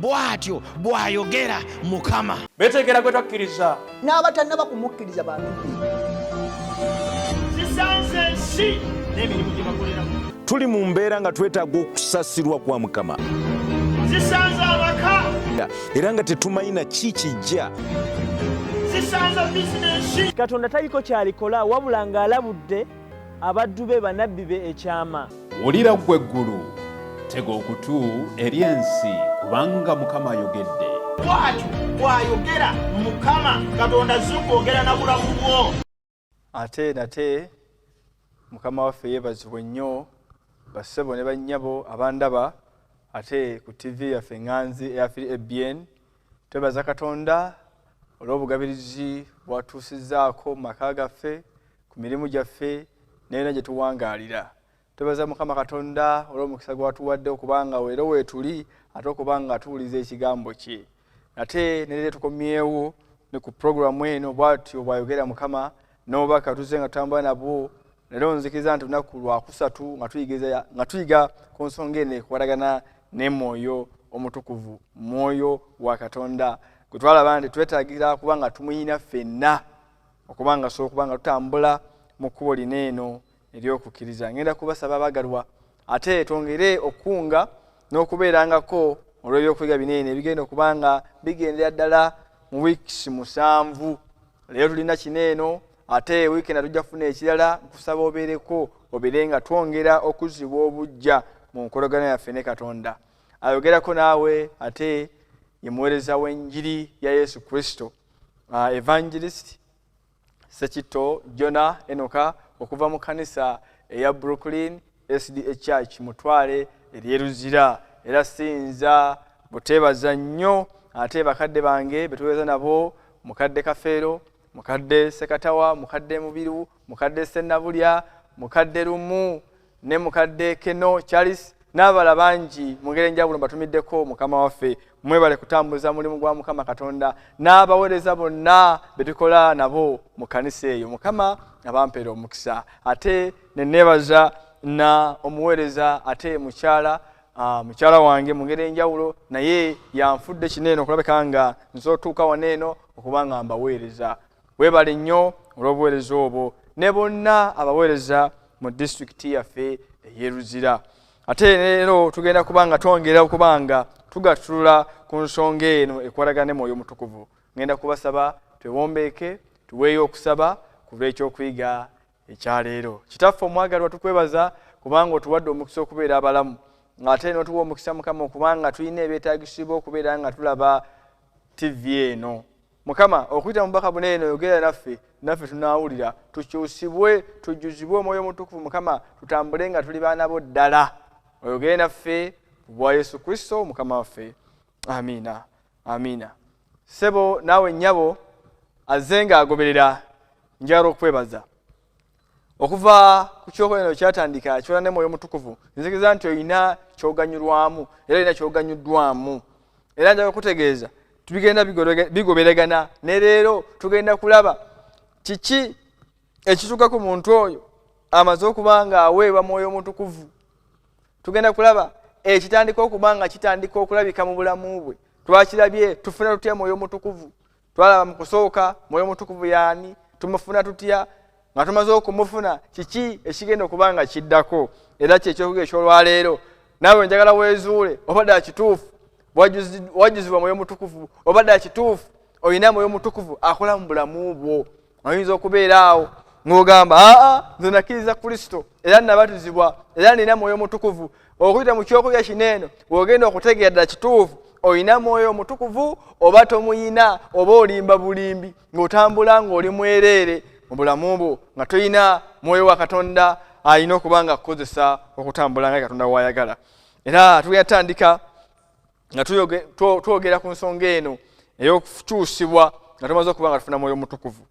bwatyo bwayogera Mukama. Betegera gwe twakkiriza n'abatannaba kumukkiriza bantu zisanze ensi n'emirimu gye bakoleramu. Tuli mu mbeera nga twetaaga okusasirwa kwa Mukama, zisanze abaka era nga tetumayina kikijja. zisanze bizinensi. Katonda taliko kyalikola wabula ng'alabudde abaddu be bannabbi be ekyama. Wulira ggwe eggulu, tega okutu eri ensi, kubanga Mukama ayogedde. Bwatyo bwayogera Mukama. Katonda azze okwogera na bulamu bwo. Ate nate Mukama waffe yeebazibwe nnyo, bassebo ne bannyabo abandaba ate ku TV yaffe Nganzi eyafiri ABN. Twebaza Katonda olw'obugabirizi bwatuusizzaako mu maka gaffe, ku mirimu gyaffe n'era gye tuwangaalira. Twebaza Mukama Katonda olw'omukisa gwatuwadde okubanga weero weetuli ate okubanga tuwuliza ekigambo kye. Ate ne leero tukomyewo ne ku programu eno bw'atyo bwayogera Mukama n'obubaka tuzze nga tutambula nabwo. Leero nzikiriza nti lunaku lwakusatu nga tuyiga ku nsonga eno ekukwatagana ne Mwoyo Omutukuvu, Mwoyo wa Katonda gwe twalaba nti twetaagira kubanga tumuyina ffenna okubanga so okubanga tutambula mu kkubo lino eno ery'okukkiriza. Ngenda kubasaba abagalwa ate twongere okunga n'okubeerangako olw'ebyokuyiga binene ebigenda okubanga bigendera ddala mu wiikisi 7. Leero tulina kino eno ate wiikendi tujja kufuna ekirala. Nkusaba obeereko obeere nga twongera okuzibwa obujja mu nkolagana yaffe ne Katonda. Ayogerako naawe ate ye muweereza w'enjiri ya Yesu Kristo, Evangelist Sekito Jona Enoka okuva mu kanisa eya Brooklyn SDA Church Mutwale eryeruzira. Era sinza buteebaza nnyo ate bakadde bange betuweereza nabo, mukadde Kafeero, mukadde Sekatawa, mukadde Mubiru, mukadde Sennabulya, mukadde Lumu ne mukadde Keno Charles n'abala bangi mu ngeri enjawulo mbatumiddeko. Mukama waffe mwebale kutambuza mulimu gwa Mukama Katonda n'abaweereza bonna betukola nabo mu kanisa eyo. Mukama abampeera omukisa. Ate ne neebaza na omuweereza ate mukyala wange mu ngeri enjawulo, naye yanfudde kineeno okulabika nga nze otuuka waneeno okubanga mbaweereza. Weebale nnyo olw'obuweereza obwo ne bonna abaweereza mu disitulikiti yaffe ey'eruzira. Ate leero tugenda kubanga twongera okubanga tugatulula ku nsonga eno ekwatagana ne Mwoyo Mutukuvu. Ngenda kubasaba twewombeeke, tuweeyo okusaba ku lw'ekyokuyiga ekyaleero. Kitaffe omwagalwa tukwebaza kubanga otuwadde omukisa okubeera abalamu, ate n'otuwa omukisa Mukama okubanga tulina ebyetaagisibwa okubeera nga tulaba TV eno. Mukama okuyita mu bubaka buno eno yogera naffe tunaawulira, tukyusibwe, tujjuzibwe Omwoyo Mutukuvu. Mukama tutambule nga tuli baana bo ddala. Oyogere naffe bwa Yesu Kristo Mukama waffe. Amiina, amiina. Sebo naawe nnyabo azze ng'agoberera, njagala okwebaza okuva ku kyokola eno kyatandika kyola ne Mwoyo Mutukuvu. Nzikiriza nti olina kyoganyulwamu era olina kyoganyuddwamu, era njagala okutegeeza tubigenda bigoberegana. Ne leero tugenda kulaba kiki ekituuka ku muntu oyo amaze okuba nga aweebwa Mwoyo Mutukuvu. Tugenda kulaba ekitandika okuba nga kitandika okulabika mu bulamu bwe. Twakirabye tufuna tutya Mwoyo Mutukuvu. Twalaba mu kusooka Mwoyo Mutukuvu yaani, tumufuna tutya, nga tumaze okumufuna kiki ekigenda okuba nga kiddako. Era kyekyokuga ekyolwaleero naawe njagala weezuule obadde akituufu wajjuzibwa Mwoyo Mutukuvu, obadde akituufu olina Mwoyo Mutukuvu akola mu bulamu bwo. Oyinza okubeera awo ng'ogamba nze nakkiriza Kristo era nabatizibwa era nina Mwoyo Mutukuvu. Okuyita mu kyokulya kineeno w'ogenda okutegeera ddala kituufu olina Mwoyo Mutukuvu oba tomuyina, oba olimba bulimbi ng'otambula ng'oli mwereere mu bulamu bwo nga toyina Mwoyo wa Katonda alina okuba nga akukozesa okutambula nga Katonda w'ayagala. Era tugenda tutandika nga twogera ku nsonga eno ey'okukyusibwa nga tumaze okuba nga tufuna Mwoyo Mutukuvu.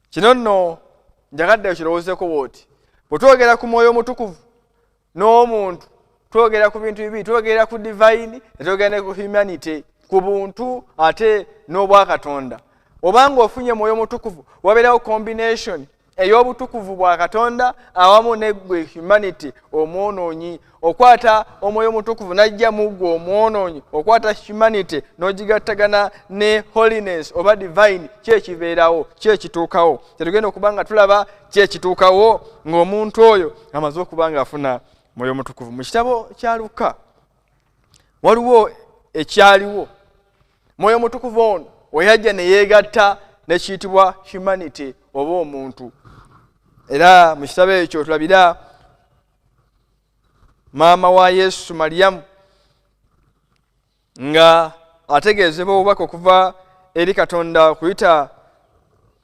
Kino nno njagadde okirowoozeeko bw'oti. Bwe twogera ku Mwoyo Mutukuvu n'omuntu twogera ku bintu bibiri, twogera ku divine ne twogera ne ku humanity, ku buntu ate n'obwa Katonda. Obanga ofunye Mwoyo Mutukuvu wabeerawo combination ey'obutukuvu bwa Katonda awamu neggwe humanity omwonoonyi. Okwata omwoyo omutukuvu n'ajja mu ggwe omwonoonyi, okwata humanity n'ogigattagana ne holiness oba divine, kyekibeerawo, kyekituukawo. Tetugenda okuba nga tulaba kyekituukawo ng'omuntu oyo amaze okuba nga afuna mwoyo omutukuvu. Mu kitabo kya Luka waliwo ekyaliwo. Mwoyo omutukuvu ono weyajja ne yeegatta nekiyitibwa humanity oba omuntu. Era mu kitabo ekyo tulabira maama wa Yesu Mariyamu nga ategeezebwa obubaka okuva eri Katonda kuyita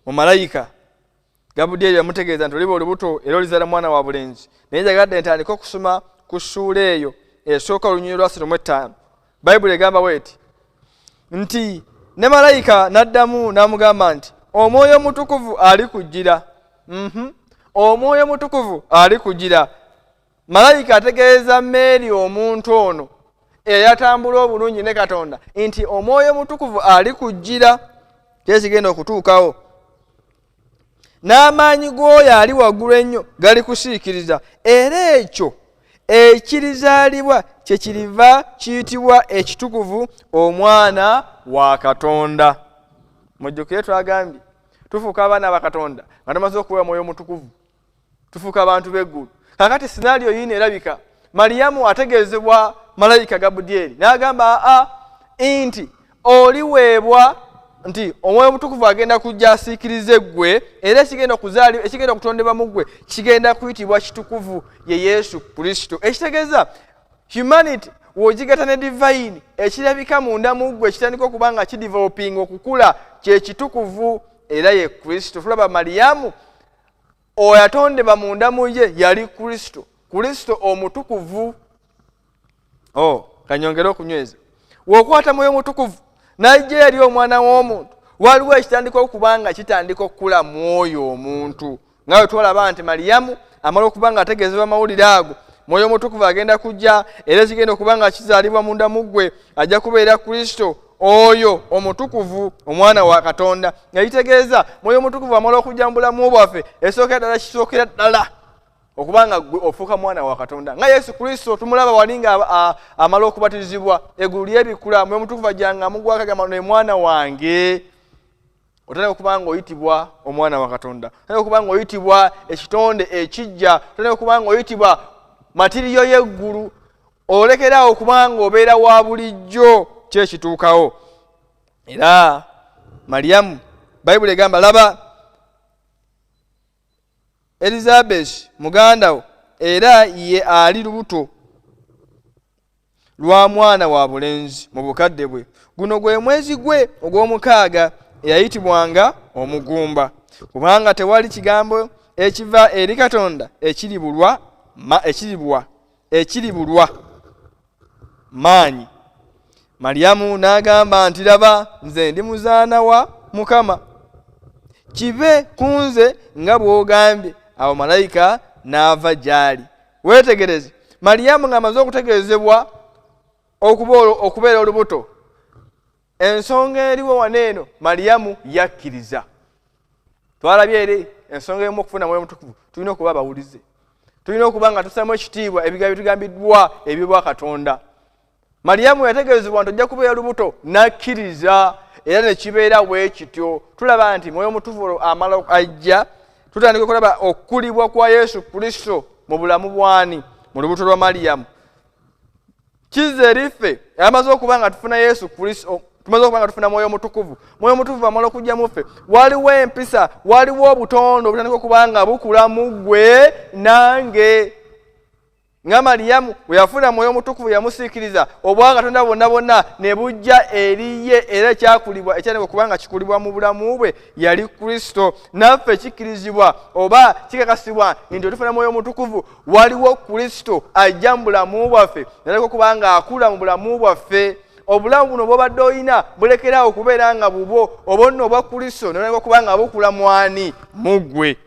mu malayika. Gabudyeri yamutegeeza nti oliba olubuto era olizaala mwana wa bulenzi. Naye njagadde ntandika okusoma ku ssuula eyo esooka olunyiriri lwa 35. Bayibuli egamba bw'eti nti ne malayika n'addamu n'amugamba nti omwoyo omutukuvu ali kujjira. Omwoyo omutukuvu ali kujjira. Malayika ategeeza Mary omuntu ono eyatambula obulungi ne Katonda nti omwoyo omutukuvu ali kujjira, kyekigenda okutuukawo. N'amaanyi g'oyo ali waggulu ennyo gali kusiikiriza, era ekyo ekirizaalibwa kyekiriva kiyitibwa ekitukuvu, omwana wa Katonda. Mujjukire twagambye tufuuka abaana ba Katonda nga tumaze okuweebwa mwoyo omutukuvu, tufuuka abantu b'eggulu. Kakati sinaaliyo yino erabika. Mariyamu ategeezebwa malayika Gabudyeri n'agamba nti oliweebwa nti omwoyo omutukuvu agenda kujja asiikirize eggwe, era ekigenda okutondebwa mu ggwe kigenda kuyitibwa kitukuvu, ye Yesu Kristo. Ekitegeeza humanity w'ogigatta ne divine, ekirabika munda mu ggwe kitandika okuba nga kideveloping okukula, kye kitukuvu era ye Kristo. Tulaba Mariyamu oyo atondebwa munda mu ye yali Kristo, Kristo omutukuvu. Kanyongere okunyweza. W'okwata mwoyo omutukuvu n'ajja eri omwana w'omuntu, waliwo ekitandika okuba nga kitandika okukula mwoyo omuntu. Nga bwe twalaba nti Mariyamu amala okuba nga ategeezebwa amawulire ago, mwoyo omutukuvu agenda kujja era kigenda okuba nga kizaalibwa munda mu ggwe, ajja kubeera Kristo oyo omutukuvu, omwana wa Katonda. Nga kitegeeza mwoyo omutukuvu amala okujja mu bulamu bwaffe, kisookera ddala okuba nga ggwe ofuuka mwana wa Katonda. Nga Yesu Kristo tumulaba wali nga amala okubatizibwa, eggulu lyebikula, mwoyo omutukuvu ajjanga amugwako agamba ne mwana wange. Otandika okuba nga oyitibwa omwana wa Katonda, otandika okuba nga oyitibwa ekitonde ekijja, otandika okuba nga oyitibwa matiriyo y'eggulu, olekerawo okuba nga obeera wa bulijjo, kyekituukawo. Era Mariyamu Bayibuli egamba laba Elizabeth muganda wo era ye ali lubuto lwa mwana wa bulenzi mu bukadde bwe. Guno gwe mwezi gwe ogw'omukaaga eyayitibwanga omugumba, kubanga tewali kigambo ekiva eri Katonda ekiribulwa maanyi. Mariyamu n'agamba nti laba nze ndi muzaana wa Mukama, kibe ku nze nga bw'ogambye. Awo malayika n'ava gy'ali. Weetegereze, Mariyamu ng'amaze okutegeezebwa okubeera olubuto, ensonga eriwo wano eno Mariyamu yakkiriza. Twalabye eri ensonga emu okufuna mwoyo omutukuvu, tulina okuba abawulize, tulina okuba nga tussamu ekitiibwa ebigambo bitugambiddwa eby'obwa Katonda. Mariyamu yategeezebwa nti ojja kubeera lubuto, n'akkiriza era ne kibeera bwe kityo. Tulaba nti mwoyo omutukuvu amala ajja, tutandika okulaba okukulibwa kwa Yesu Kristo mu bulamu bwani mu lubuto lwa Mariyamu. Kizze eriffe amaze okuba nga tufuna Yesu Kristo, tumaze okuba nga tufuna mwoyo omutukuvu. Mwoyo omutukuvu amala okujja mu ffe, waliwo empisa, waliwo obutondo obutandika okuba nga bukula mu ggwe nange. Nga Mariyamu bwe yafuna mwoyo omutukuvu yamusiikiriza, obwa Katonda bonna bonna ne bujja eriye, era ekyakulibwa ekyandika okuba nga kikulibwa mu bulamu bwe yali Kristo. Naffe kikkirizibwa oba kikakasibwa nti otufuna mwoyo omutukuvu, waliwo Kristo ajja mu bulamu bwaffe, yandika okuba nga akula mu bulamu bwaffe. Obulamu buno bw'obadde olina bulekerawo okubeera nga bubwo, oba nno obwa Kristo noleka okuba nga bukula mwani mu ggwe.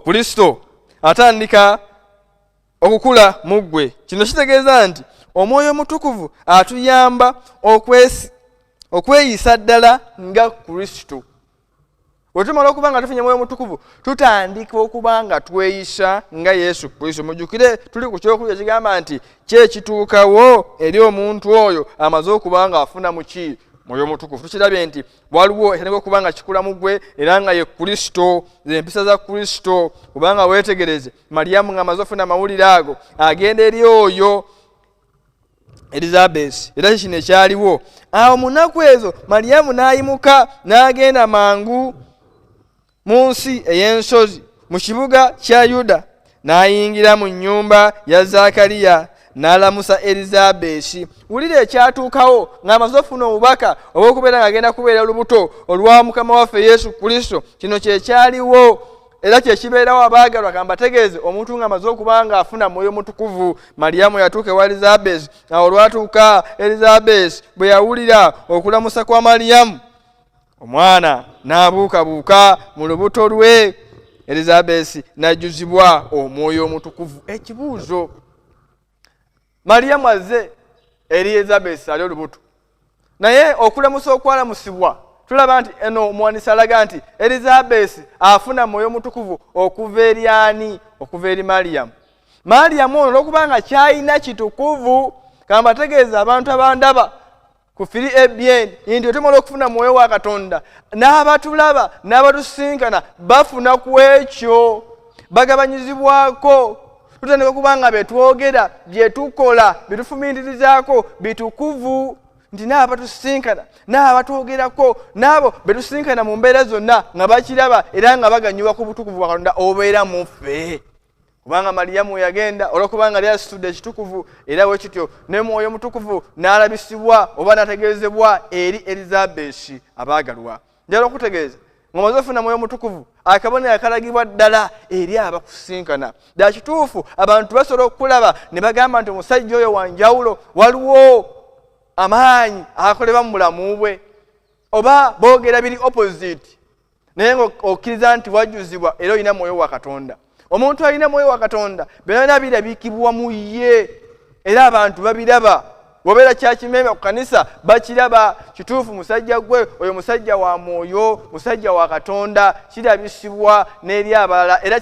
Kristo atandika okukula mu ggwe. Kino kitegeeza nti omwoyo omutukuvu atuyamba okweyisa ddala nga Kristo. Otumala okuba nga tufunye Mwoyo Mutukuvu tutandika okuba nga tweyisa nga Yesu Kristo. Mujjukire tuli ku kyokulya kigamba nti kyekituukawo eri omuntu oyo amaze okuba nga afuna muki Mwoyo Mutukuvu. Tukirabye nti waliwo ekitandika okuba nga kikula mu ggwe era nga ye Kristo, empisa za Kristo. Kubanga weetegereze Mariyamu nga amaze ofuna amawulire ago agenda eri oyo Elizabeth, era kino ekyaliwo. Awo mu nnaku ezo Mariyamu n'ayimuka n'agenda mangu mu nsi ey'ensozi mu kibuga kya Yuda, n'ayingira mu nnyumba ya Zakaliya n'alamusa Elizabeth. Wulira ekyatuukawo ng'amaze ofuna obubaka obw'okubeera ng'agenda kubeera olubuto olwa Mukama waffe Yesu Kristo. Kino kyekyaliwo era kyekibeerawo abaagalwa. Kambategeeze omuntu ng'amaze okuba nga afuna Mwoyo Mutukuvu. Mariyamu yatuuka ewa Elizabeth. Awo olwatuuka Elizabeth bwe yawulira okulamusa kwa Mariyamu, omwana n'abuukabuuka mu lubuto lwe. Elizabeth n'ajjuzibwa Omwoyo Omutukuvu. Ekibuuzo, Mariyamu azze eri Elizabeth ali olubuto, naye okulamusa okwalamusibwa tulaba nti eno omuwandiisi alaga nti Elizabeth afuna Mwoyo Mutukuvu okuva eri ani? Okuva eri Mariyamu. Mariyamu ono olw'okubanga kyalina kitukuvu. Kambategeeza abantu abandaba ku firi ebyen nti otumala okufuna Mwoyo wa Katonda, n'abatulaba n'abatusinkana bafuna ku ekyo, bagabanyizibwako. Tutandika okuba nga betwogera, bye tukola, bitufumiitirizaako bitukuvu. Nti n'abatusinkana n'abatwogerako n'abo betusinkana mu mbeera zonna nga bakiraba era nga baganyulwa ku butukuvu bwa Katonda obeera mu ffe. Kubanga Mariyamu yagenda olw'okubanga yali asitudde ekitukuvu, era bwe kityo ne Mwoyo Mutukuvu n'alabisibwa oba n'ategeezebwa eri Elizabeth. Abaagalwa, njala okutegeeza ng'omaze ofuna Mwoyo Mutukuvu, akabonero akalagibwa ddala eri abakusinkana. Ddala kituufu abantu basobola okulaba ne bagamba nti omusajja oyo wanjawulo, waliwo amaanyi akolebwa mu bulamu bwe, oba boogera biri opposite, naye ng'okkiriza nti wajjuzibwa era olina Mwoyo wa Katonda. Omuntu alina Mwoyo wa Katonda byonna birabikibwa mu ye era abantu babiraba. Bw'obeera kyakimemba ku kanisa bakiraba. Kituufu musajja gwe oyo musajja wa mwoyo, musajja wa Katonda, kirabisibwa n'eri abalala era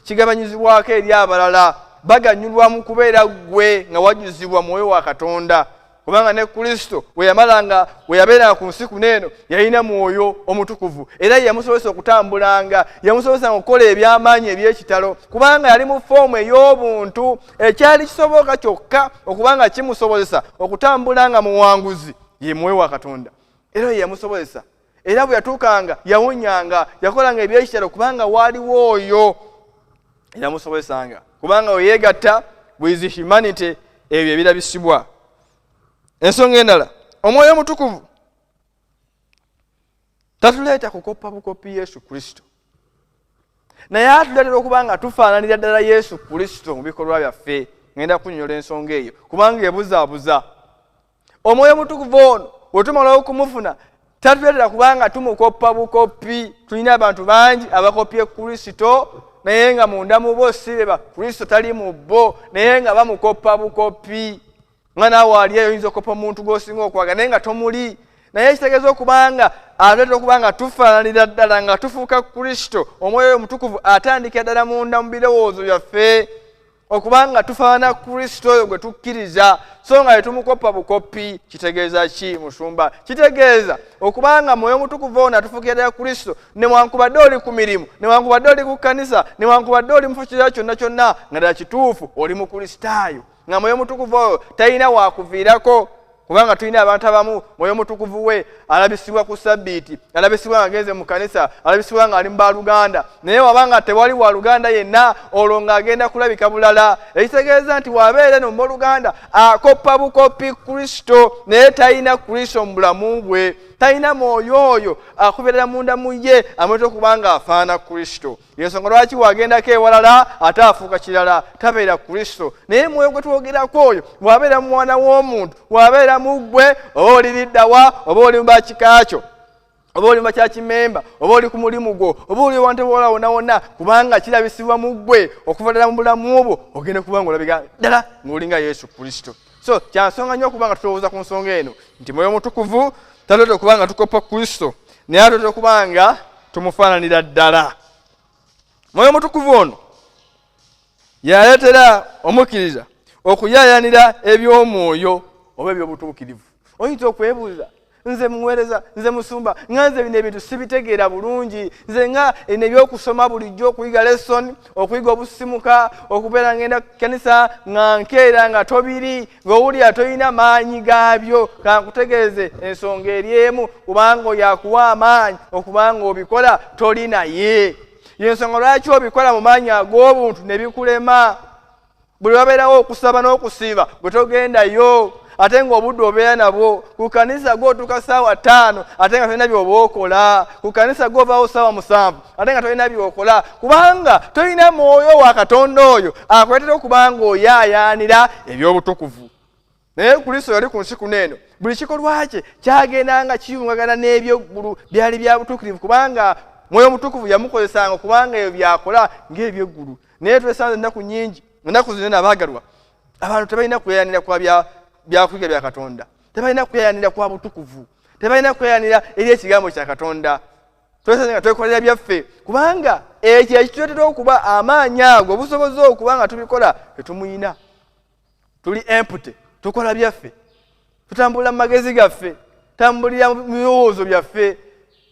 kigabanyizibwako eri abalala. Baganyulwa mu kubeera gwe nga wajjuzibwa Mwoyo wa Katonda. Kubanga ne Kristo we yabeeranga ku nsi kuno eno yalina Mwoyo Omutukuvu era yamusobozesa okutambulanga, yamusobozesa okukola ebyamaanyi eby'ekitalo, kubanga yali mu foomu ey'obuntu. Ekyali kisoboka kyokka okubanga kimusobozesa okutambulanga muwanguzi ye Mwoyo wa Katonda, era yamusobozesa. Era bwe yatuukanga yawunyanga, yakolanga eby'ekitalo kubanga waaliwo oyo yamusobozesanga. Kubanga we yeegatta with humanity, ebyo ebirabisibwa. Ensonga endala, Omwoyo Omutukuvu tatuleeta kukoppa bukopi Yesu Kristo, naye atuleetera okuba nga tufaananira ddala Yesu Kristo mu bikolwa byaffe. Ngenda kunyonyola ensonga eyo kubanga ebuzaabuza. Omwoyo Omutukuvu ono bwe tumala okumufuna tatuleetera kuba nga tumukoppa bukopi. Tulina abantu bangi abakopye Kristo naye nga munda mu bo si be ba Kristo, tali mu bo naye nga bamukoppa bukopi. Nga naawe ali eyo oyinza okoppa omuntu gw'osinga okwaga naye nga tomuli. Naye kitegeeza okubanga aleetera okuba nga tufaananira ddala nga tufuuka Kristo. Omwoyo Omutukuvu atandikira ddala munda mu birowoozo byaffe okubanga tufaanana Kristo oyo gwe tukkiriza, so nga tetumukoppa bukopi. Kitegeeza ki musumba? Kitegeeza okubanga Mwoyo Omutukuvu ono atufuukira ddala Kristo, newankubadde oli ku mirimu, newankubadde oli ku kkanisa, newankubadde oli mu kifo kirala kyonna kyonna, nga ddala kituufu oli mu Kristaayo, nga Mwoyo Mutukuvu oyo talina wakuviirako. Kubanga tulina abantu abamu Mwoyo Mutukuvu we alabisibwa ku Sabbiiti, alabisibwa ng'agenze mu kanisa, alabisibwa ng'ali mu baaluganda, naye wabanga tewali waluganda yenna olwo ng'agenda kulabika bulala. Ekitegeeza nti wabeera eno mu booluganda akoppa bukopi Kristo naye talina Kristo mu bulamu bwe, talina mwoyo oyo akubeerera munda mu ye amweta okuba nga afaana Kristo. Yensonga lwaki wagendako ewalala ate afuuka kirala, tabeera Kristo. Naye mwoyo gwe twogerako oyo bw'abeera mu mwana w'omuntu, bw'abeera mu ggwe, oba oli liddawa, oba oli mu bakika kyo, oba oli mu bakyakimemba, oba oli ku mulimu gwo, oba oli wante bwola wonna wonna, kubanga kirabisibwa mu ggwe okuva ddala mu bulamu obwo ogenda kuba nga olabika ddala ng'olinga Yesu Kristo. So kyansonga nnyo okuba nga tutowooza ku nsonga eno nti Mwoyo Mutukuvu taleeta okuba nga tukoppa Kristo, naye aleeta okuba nga tumufaananira ddala. Mwoyo Mutukuvu ono yaleetera omukkiriza okuyaayanira eby'omwoyo oba eby'obutuukirivu. Oyinza okwebuuza, nze muweereza, nze musumba, nga nze bino ebintu sibitegeera bulungi, nze nga ebyokusoma bulijjo, okuyiga lesson, okuyiga obusisimuka, okubeera ngenda kanisa nga nkeera nga tobiri, ng'owulira toyina maanyi gaabyo. Kankutegeeze ensonga eri emu, kubanga yakuwa amaanyi okubanga obikola toli naye. Yensonga lwaki obikola mu maanyi ag'obuntu ne bikulema. Buli wabeerawo okusaba n'okusiiba bwe togendayo, ate ng'obudde obeera nabwo. Ku kanisa gw'otuuka ssaawa 5 ate nga tolina by'oba okola. Ku kanisa gw'ovaawo ssaawa 7 ate nga tolina by'okola, kubanga tolina mwoyo wa Katonda oyo akuleetera okubanga oyaayaanira eby'obutukuvu. Naye Kristo yali ku nsi kuno eno, buli kikolwa kye kyagendanga kiyungagana n'ebyeggulu byali bya butuukirivu, kubanga Mwoyo Mutukuvu yamukozesanga okubanga ebyo byakola ng'ebyeggulu. Naye twesanze ennaku nnyingi, ennaku zino abaagalwa, abantu tebalina kweyaanira kwa byakuyiga bya Katonda, tebalina kweyaanira kwa butukuvu, tebalina kweyaanira eri ekigambo kya Katonda. Twesanze nga twekolera byaffe, kubanga ekyo ekituleetera okuba amaanyi ago obusobozi okuba nga tubikola tetumuyina. Tuli empty, tukola byaffe, tutambulira mu magezi gaffe, tambulira mu birowoozo byaffe.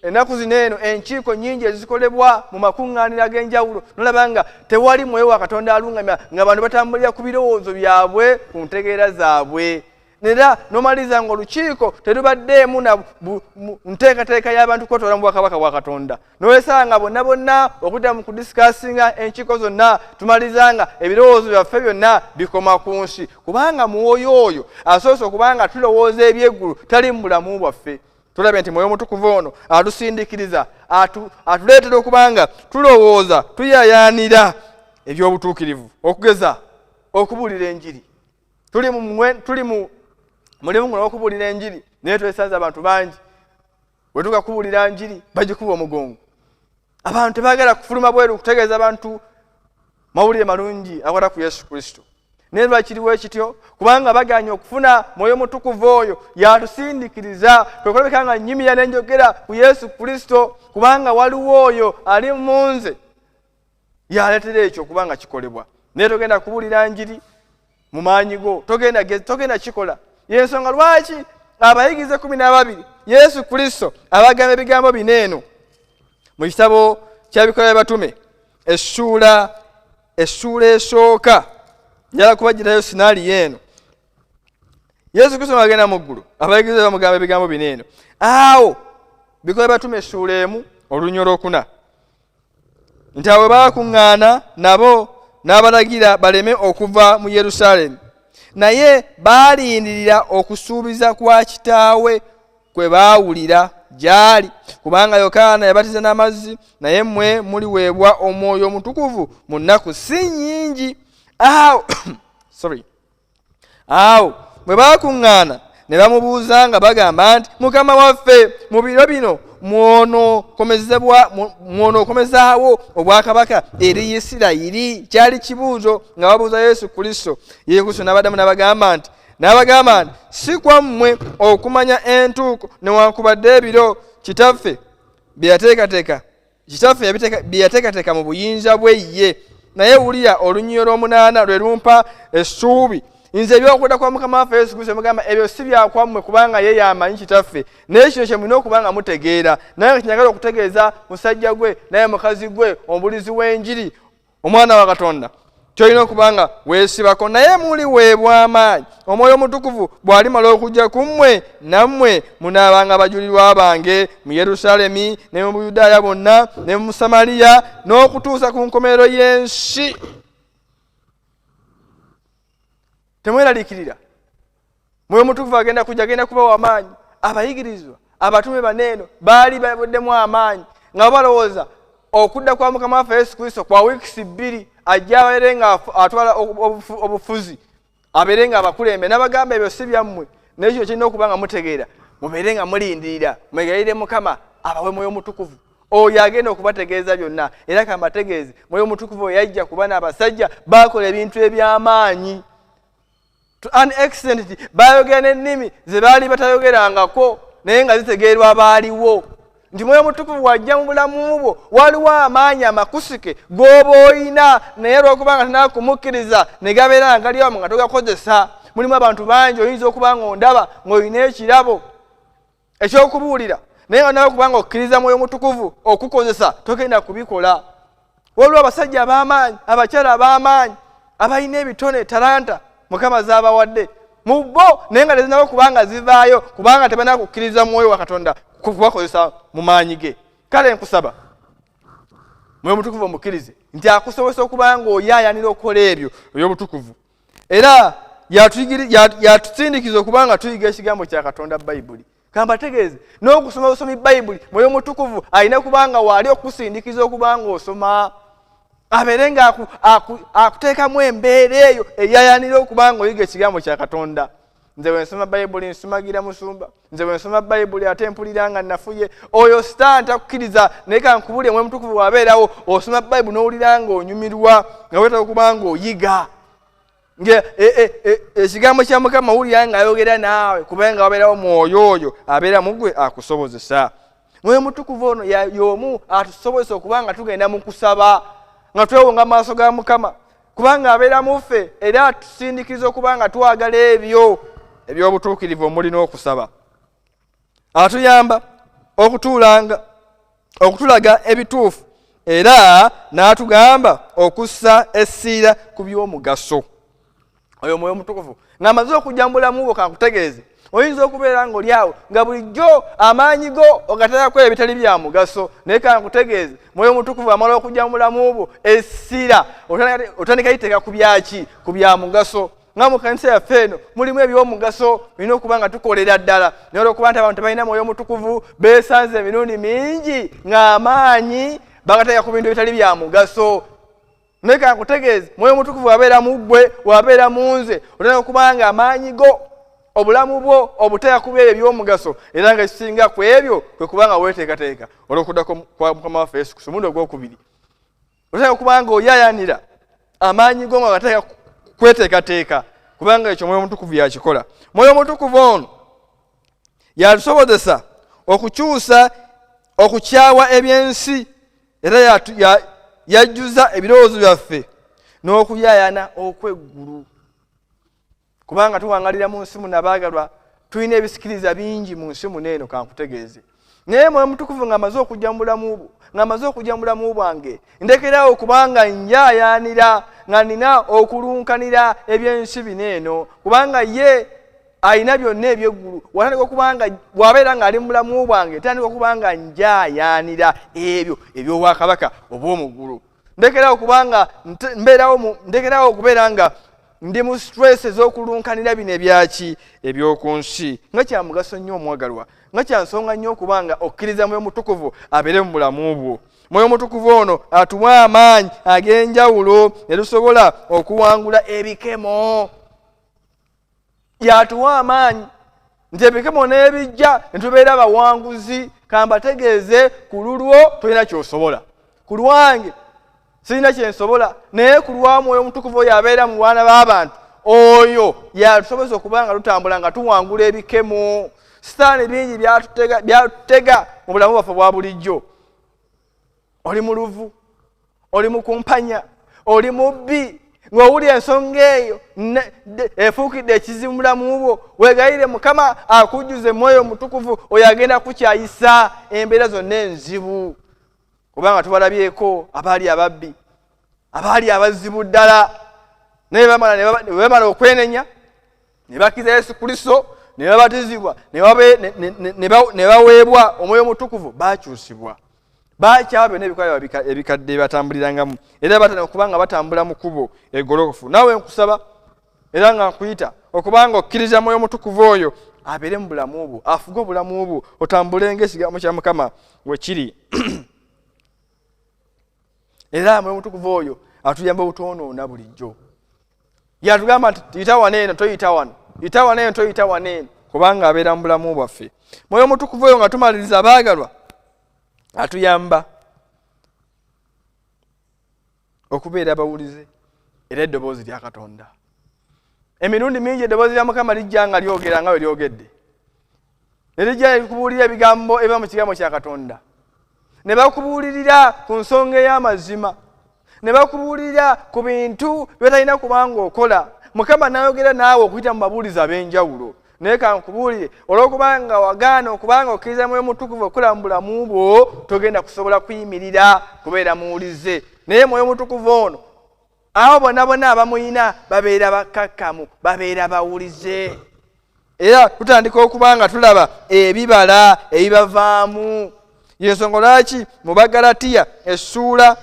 Ennaku zino eno enkiiko nnyingi ezikolebwa mu makuŋŋaaniro ag'enjawulo nolaba nga tewali mwoyo wa Katonda alungamya, ng'abantu batambulira ku birowoozo byabwe, ku ntegeera zaabwe. Era nomaliza ng'olukiiko terubaddeemu na nteekateeka y'abantu kwetoola mu bwakabaka bwa Katonda. Nowesanga bonna okudda mu kudisikasinga enkiiko zonna, tumaliza nga ebirowoozo byaffe byonna bikoma ku nsi, kubanga mwoyo oyo asoose okubanga tulowooza eby'eggulu tali mu bulamu bwaffe. Tulabye nti Mwoyo Mutukuvu ono atusindiikiriza, atuleetera okubanga tulowooza, tuyaayaanira eby'obutuukirivu, okugeza okubuulira enjiri. Tuli mu mulimu guno okubuulira enjiri, naye twesanze abantu bangi bwe tukakubuulira njiri bagikuba omugongo. Abantu tebaagala kufuluma bweru kutegeeza abantu mawulire malungi akwata ku Yesu Kristo. Naye lwaki kiriwo ekityo? Kubanga baganya okufuna Mwoyo Mutukuvu oyo yatusindiikiriza twekolebeka nga nnyimira n'enjogera ku Yesu Kristo, kubanga waliwo oyo ali mu nze yaleetera ekyo okubanga kikolebwa. Naye togenda kubuulira njiri mu maanyi go, togenda kikola. Yensonga lwaki abayigize 12 Yesu Kristo abagamba ebigambo bino eno mu kitabo ky'Ebikola by'Abatume essuula esooka njala kubagirayo sinaali eno. Yesu Kristo agenda mu ggulu, abayigize bamugamba ebigambo bino eno. Awo Bikola by'Abatume essuula 1 olunyolo olwokuna nti awo baakuŋŋaana nabo n'abalagira baleme okuva mu Yerusaalemi, naye baalindirira okusuubiza kwa kitaawe kwe baawulira gyali, kubanga Yokaana yabatiza n'amazzi, naye mmwe muliweebwa Omwoyo Omutukuvu mu nnaku si nnyingi. Awo bwe baakuŋŋaana ne bamubuuza nga bagamba nti, Mukama waffe, mu biro bino mwonokomezaawo obwakabaka eri Isirayiri? Kyali kibuuzo nga babuuza Yesu Kristo. Yesu Kristo n'abaddamu n'abagamba nti si kwammwe okumanya entuuko newankubadde ebiro kitaffe bye yateekateeka mu buyinza bwe ye. Naye wulira olunyiriro olw'omunaana lwe lumpa essuubi. Nze ebyokwenda kwa Mukama waffe Yesu Kristo mugamba ebyo si byakwammwe, kubanga ye yamanyi kitaffe. Naye kino kye mulina okubanga mutegeera. Naye nga kinyagala okutegeeza musajja gwe naye mukazi gwe omubulizi w'enjiri omwana wa Katonda kyolina okubanga weesibako. Naye muliweebwa amaanyi Omwoyo Omutukuvu bw'alimala okujja ku mmwe, nammwe munaabanga abajulirwa bange mu Yerusaalemi ne mu Buyudaaya bonna ne mu Samaliya n'okutuusa ku nkomerero y'ensi. Temweraliikirira, Mwoyo Mutukuvu agenda kubawa amaanyi. Abayigirizwa abatume baneeno baali babuddemu amaanyi nga balowooza okudda kwa Mukama waffe Yesu Kristo kwa wiikisi 2 ajja abeere nga atwala obufuzi, abeere nga abakulembe. N'abagamba ebyo si byammwe, naye kino kirina okuba nga mutegeera, mubeere nga mulindirira, mwegayirire Mukama abawe Mwoyo Mutukuvu oyo agenda okubategeeza byonna. Era kambategeeze, Mwoyo Mutukuvu oyo yajja kuba n'abasajja bakola ebintu eby'amaanyi. To an extent bayogera n'ennimi ze baali batayogerangako naye nga zitegeerwa abaaliwo. nti Mwoyo Mutukuvu wajja mu bulamu bwo waliwo amaanyi amakusike g'oba oyina naye lw'okubanga tannakumukkiriza ne gabeera nga galiwo nga togakozesa. Mulimu abantu bangi oyinza okuba ng'ondaba ng'olina ekirabo ekyokubuulira naye nga nawe kubanga okkiriza Mwoyo Mutukuvu okukozesa togenda kubikola. Waliwo abasajja ab'amaanyi, abakyala ab'amaanyi abalina ebitone talanta Mukama z'abawadde mu bo naye nga tezinaba kubanga zivaayo kubanga tebalina kukkiriza Mwoyo wa Katonda kubakozesa mu maanyi ge. Kale nkusaba Mwoyo Mutukuvu omukkirize nti akusobozesa okuba ng'oyaayanira okukola ebyo eby'obutukuvu, era yatusindikiza okuba nga tuyiga ekigambo kya Katonda Bayibuli. Kamba tegeeze n'okusoma busomi Bayibuli Mwoyo Mutukuvu alina kubanga waali okusindikiza okuba ng'osoma, abeere nga akuteekamu embeera eyo eyaayanira okuba ng'oyiga ekigambo kya Katonda. Nze bwe nsoma Bayibuli nsumagira musumba, nze bwe nsoma Bayibuli ate mpulira nga nafuye. Oyo sitaani takukkiriza naye kankubulire Mwoyo Mutukuvu wabeerawo osoma Bayibuli n'owulira ng'onyumirwa nga weetaaga okuba ng'oyiga. Ekigambo kya Mukama wulira ng'ayogera naawe kubanga wabeerawo Mwoyo oyo abeera mu ggwe akusobozesa. Mwoyo Mutukuvu ono y'omu atusobozesa okuba nga tugenda mu kusaba nga twewonga mu maaso ga Mukama kubanga abeera mu ffe era atusindikiza okuba nga twagala ebyo eby'obutuukirivu omuli n'okusaba. Atuyamba okutulaga ebituufu era n'atugamba okussa essiira ku by'omugaso. Oyo Mwoyo Mutukuvu ng'amaze okujja mu bulamu bwo kankutegeeze oyinza okubeera ng'oli awo nga bulijjo amaanyi go ogateekako ebitali bya mugaso, naye kankutegeeze Mwoyo Mutukuvu amala okujja mu bulamu bwo essira otandika liteeka ku byaki, ku bya mugaso. Nga mu kanisa yaffe eno mulimu eby'omugaso birina okuba nga tukolera ddala, naye olw'okuba nti abantu tebalina Mwoyo Mutukuvu beesanze emirundi mingi ng'amaanyi bagateeka ku bintu ebitali bya mugaso. Naye kankutegeeze Mwoyo Mutukuvu wabeera mu ggwe, wabeera mu nze, otandika okuba nga amaanyi go obulamu bwo obuteeka ku byo eby'omugaso, era nga ekisinga ku ebyo kwe kuba nga weeteekateeka olw'okuddako kwa Mukama waffe Yesu Kristo mulundi ogwokubiri. Otandika okuba nga oyaayanira amaanyi go nga gateeka kweteekateeka kubanga ekyo Mwoyo Mutukuvu yakikola. Mwoyo Mutukuvu ono yatusobozesa okukyusa okukyawa eby'ensi era yajjuza ebirowoozo byaffe n'okuyaayana okw'eggulu kubanga tuwangalira mu nsi muno abaagalwa tulina ebisikiriza bingi mu nsi muno eno kankutegeeze. Naye Mwoyo Mutukuvu ng'amaze okujja mu bulamu bwo, ng'amaze okujja mu bulamu bwange ndekerawo kubanga njaayaanira nga nina okulunkanira eby'ensi bino eno kubanga ye alina byonna eby'eggulu. Watandika okubanga bw'abeera ng'ali mu bulamu bwange tandika okubanga njaayaanira ebyo eby'obwakabaka obw'omu ggulu. Ndekerawo kubanga ndekerawo okubeera nga ndi mu stress ez'okulunkanira bino ebyaki eby'oku nsi. Nga kya mugaso nnyo omwagalwa, nga kya nsonga nnyo okubanga okkiriza Mwoyo Mutukuvu abeere mu bulamu bwo. Mwoyo Mutukuvu ono atuwa amaanyi ag'enjawulo ne tusobola okuwangula ebikemo. Yatuwa amaanyi nti ebikemo n'ebijja ne tubeera bawanguzi. Kambategeeze ku lulwo tolina ky'osobola, ku lwange sirina kyensobola, naye ku lwa Mwoyo Mutukuvu oyo abeera mu baana b'abantu oyo yatusobozesa okuba nga tutambula nga tuwangula ebikemo. Sitaani bingi byatutega mu bulamu bwaffe bwa bulijjo. Oli mu luvu, oli mu kumpanya, oli mubbi, ng'owulira ensonga eyo efuukidde ekizibu mu bulamu bwo, weegayirire Mukama akujjuze Mwoyo Mutukuvu oyo agenda kukyayisa embeera zonna enzibu. Kubanga tubalabyeko abaali ababbi, abaali abazibu ddala, naye bamala okwenenya ne bakkiriza Yesu Kristo ne babatizibwa ne baweebwa Omwoyo Mutukuvu bakyusibwa. Bakyawa byonna ebikolwa ebikadde batambulirangamu era batandika okuba nga batambula mu kkubo eggolokofu. Naawe nkusaba era nga nkuyita okubanga okkiriza Mwoyo Mutukuvu oyo abeere mu bulamu bwo, afuge obulamu bwo, otambule ng'ekigambo kya Mukama bwe kiri. Era Mwoyo Mutukuvu oyo atuyamba obutwonoona bulijjo. Yatugamba nti yita wano eno toyita wano, yita wano eno toyita wano eno, kubanga abeera mu bulamu bwaffe. Mwoyo Mutukuvu oyo nga tumaliriza abaagalwa atuyamba okubeera abawulize era eddoboozi lya Katonda. Emirundi mingi eddoboozi lya Mukama lijja nga lyogera nga we lyogedde, ne lijja ne likubuulira ebigambo ebiva mu kigambo kya Katonda. ne bakubuulirira ku nsonga ey'amazima, ne bakubuulirira ku bintu byotalina kubanga okola. Mukama n'ayogera naawe okuyita mu babuulizi ab'enjawulo. Naye kankubuulire, olw'okubanga wagaana okubanga okkiriza Mwoyo Mutukuvu okukola mu bulamu bwo, togenda kusobola kuyimirira kubeera muwulize. Naye Mwoyo Mutukuvu ono abo bonna abamuyina babeera bakkakkamu, babeera bawulize. Era tutandika okubanga tulaba ebibala ebibavaamu. Yensonga lwaki mu Bagalatiya essuula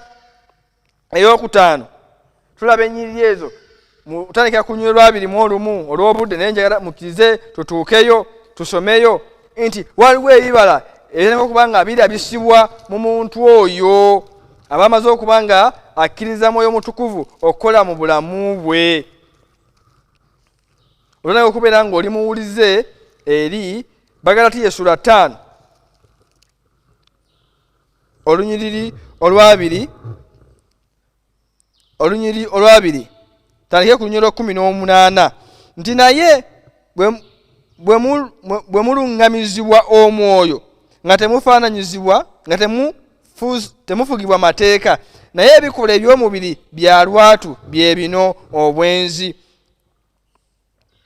ey'okutaano tulaba ennyiriri ezo tutandikira ku nnyiriri 21 olw'obudde, naye njagala mukkirize tutuukeyo tusomeyo nti waliwo ebibala ebirina okubanga birabisibwa mu muntu oyo abamaze okubanga akkiriza Mwoyo Mutukuvu okukola mu bulamu bwe. Olwanaga okubeera ng'oli muwulize eri Bagalatiya essuula 5 olunyiriri olwabiri tandike ku lunyiriri 18 nti naye bwe muluŋŋamizibwa Omwoyo nga temufaananyizibwa nga temufugibwa mateeka, naye ebikola eby'omubiri bya lwatu bye bino: obwenzi.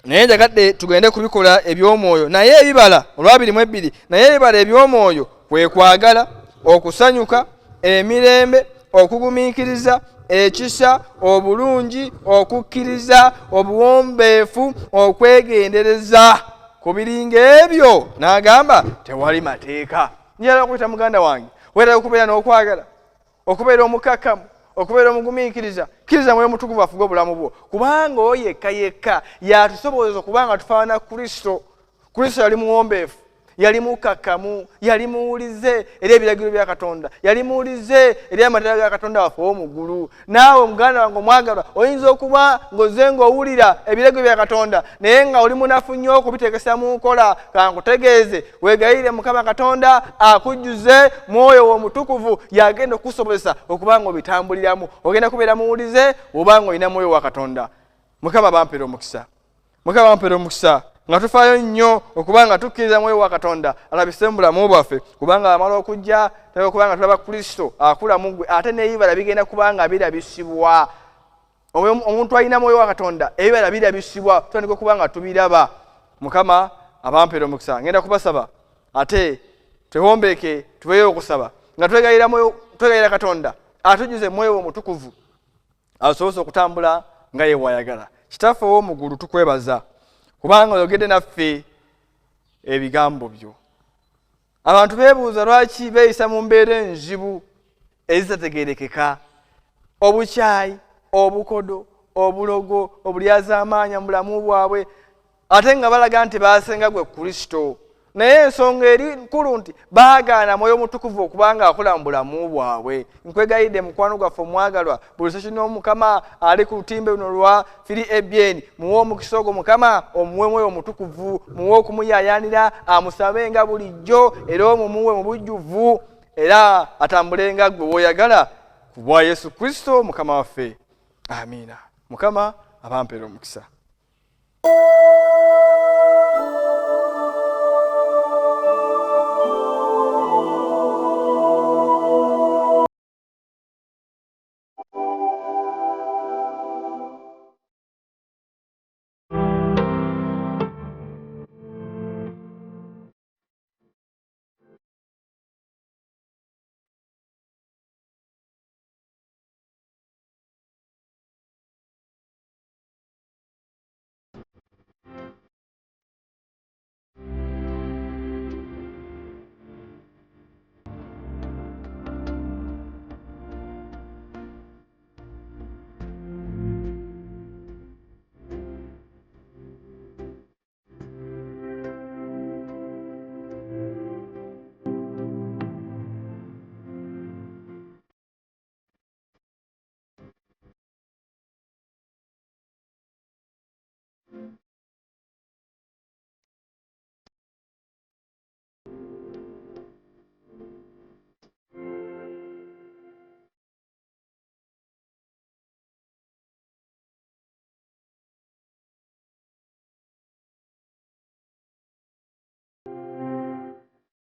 Naye njagadde tugende ku bikola eby'omwoyo. Naye ebibala 22 naye ebibala eby'omwoyo kwe kwagala, okusanyuka, emirembe, okugumiikiriza, ekisa, obulungi, okukkiriza, obuwombeefu, okwegendereza. Ku biringa ebyo n'agamba tewali mateeka. Njagala okuyita muganda wange, weetaaga okubeera n'okwagala, okubeera omukakkamu, okubeera omugumiikiriza. Kkiriza Mwoyo Mutukuvu afuge obulamu bwo, kubanga oyo yekka yatusobozesa okubanga tufaanana Kristo. Kristo yali muwombeefu, yali mukakkamu, yali muwulize eri ebiragiro bya Katonda, yali muwulize eri amateeka ga Katonda waffe ow'omuggulu. Naawe muganda wange omwagalwa, oyinza okuba ng'ozze ng'owulira ebiragiro bya Katonda naye nga oli munafu nnyo okubiteekesa mu nkola. Kankutegeeze, weegayirire Mukama Katonda akujjuze Mwoyo Omutukuvu yagenda okukusobozesa okubanga obitambuliramu. Ogenda kubeera muwulize obanga olina Mwoyo wa Katonda. Mukama bampeera omukisa, Mukama bampeera omukisa nga tufaayo nnyo okubanga tukkiriza Mwoyo wa Katonda alabise mu bulamu bwaffe, kubanga amala okujja tulaba okubanga tulaba Kristo akula mu ggwe, ate n'ebibala bigenda kubanga birabisibwa. Omuntu alina Mwoyo wa Katonda ebibala birabisibwa, tutandika okubanga tubiraba. Mukama abampeera omukisa. Ngenda kubasaba ate twewombeeke tubeeyo okusaba nga twegayirira Katonda atujjuze Mwoyo Omutukuvu asobose okutambula nga ye wayagala. Kitaffe ow'omuggulu tukwebaza kubanga oyogedde naffe ebigambo byo. Abantu beebuuza lwaki beeyisa mu mbeera enzibu ezitategeerekeka: obukyayi, obukodo, obulogo, obulyazaamaanya mu bulamu bwabwe, ate nga balaga nti baasenga gwe Kristo. Naye ensonga eri nkulu nti baagaana Mwoyo Mutukuvu okubanga akola mu bulamu bwabwe. Nkwegayidde mukwano gwaffe omwagalwa, buli session Omukama ali ku lutimbe luno lwa Fili Ebyen, muwe omukisa ogwo Mukama, omuwe Mwoyo Omutukuvu, muwe okumuyaayaanira, amusabenga bulijjo era omumuwe mu bujjuvu, era atambulenga gwe w'oyagala ku bwa Yesu Kristo Mukama waffe. Amiina. Mukama abampeera omukisa.